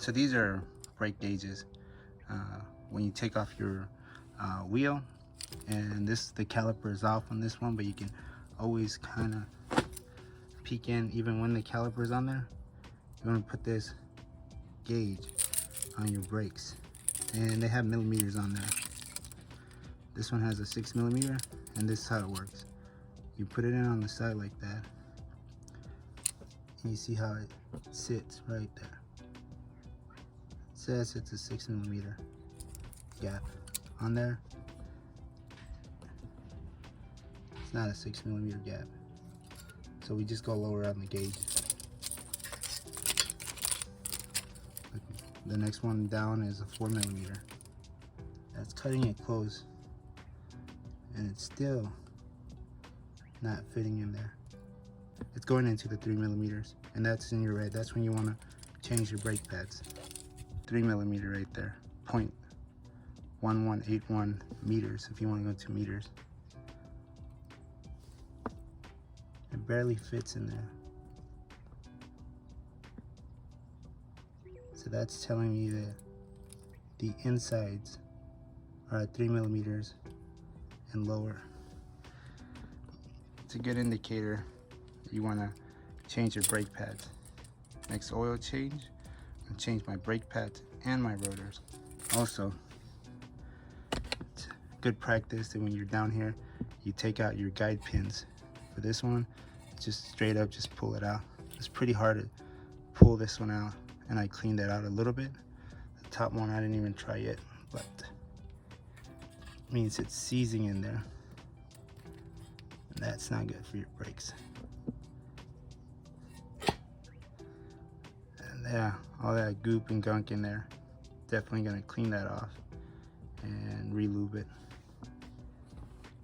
So these are brake gauges. When you take off your wheel, and the caliper is off on this one, but you can always kind of peek in even when the caliper is on there. You want to put this gauge on your brakes, and they have millimeters on there. This one has a 6 millimeter, and this is how it works. You put it in on the side like that, and you see how it sits right there. It says it's a 6 millimeter gap on there. It's not a 6 millimeter gap, so we just go lower on the gauge. The next one down is a 4 millimeter. That's cutting it close, and it's still not fitting in there. It's going into the 3 millimeters, and that's in your red. That's when you want to change your brake pads. 3 millimeter right there, 0.1181 meters if you want to go to meters. It barely fits in there. So that's telling me that the insides are at 3 millimeters and lower. It's a good indicator you want to change your brake pads. Next oil change, I'll change my brake pads and my rotors. Also, it's good practice that when you're down here, you take out your guide pins. For this one, just straight up, just pull it out. It's pretty hard to pull this one out, and I cleaned it out a little bit. The top one I didn't even try yet, but it means it's seizing in there, and that's not good for your brakes. And yeah, all that goop and gunk in there, definitely gonna clean that off and re-lube it.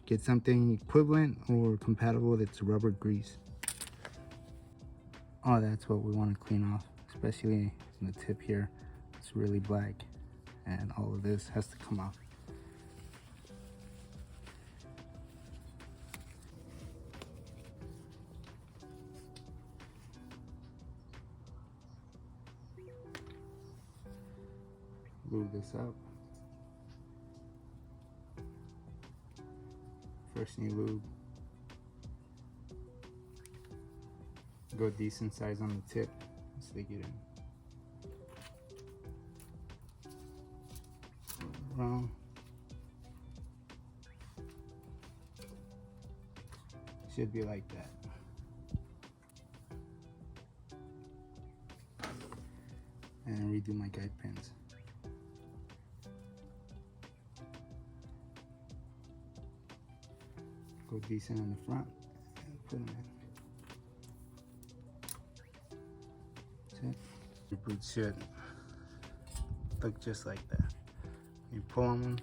Get something equivalent or compatible that's rubber grease. Oh, that's what we want to clean off, especially in the tip here. It's really black, and all of this has to come off. Lube this up. First new lube. Go decent size on the tip so they get in. Around. Should be like that. And redo my guide pins. Go decent on the front and put them in. That's it. Your boots should look just like that. You pull on them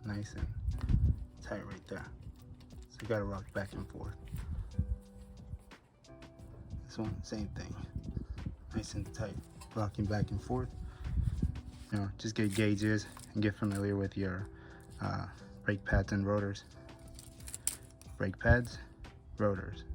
nice and tight right there. So you gotta rock back and forth. This one, same thing. Nice and tight, rocking back and forth. You know, just get gauges and get familiar with your brake pads and rotors. Brake pads, rotors.